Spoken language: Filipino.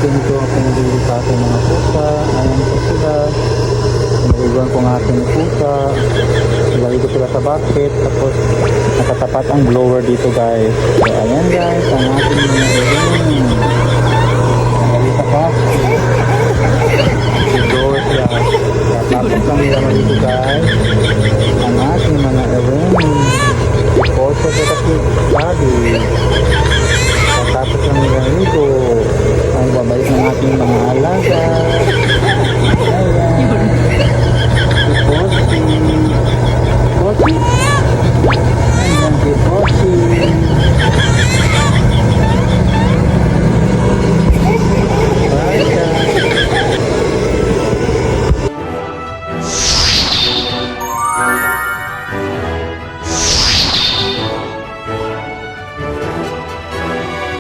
ganito ako nabili sa aking mga pusa. Ayan po sila. Naliguan ko ng aking pusa. Ilagay ko sila sa bucket. Tapos nakatapat ang blower dito guys. So ayan guys, ang aking mga iron. Nalagay sa bucket. Blower sila. Tapos lang nila dito guys.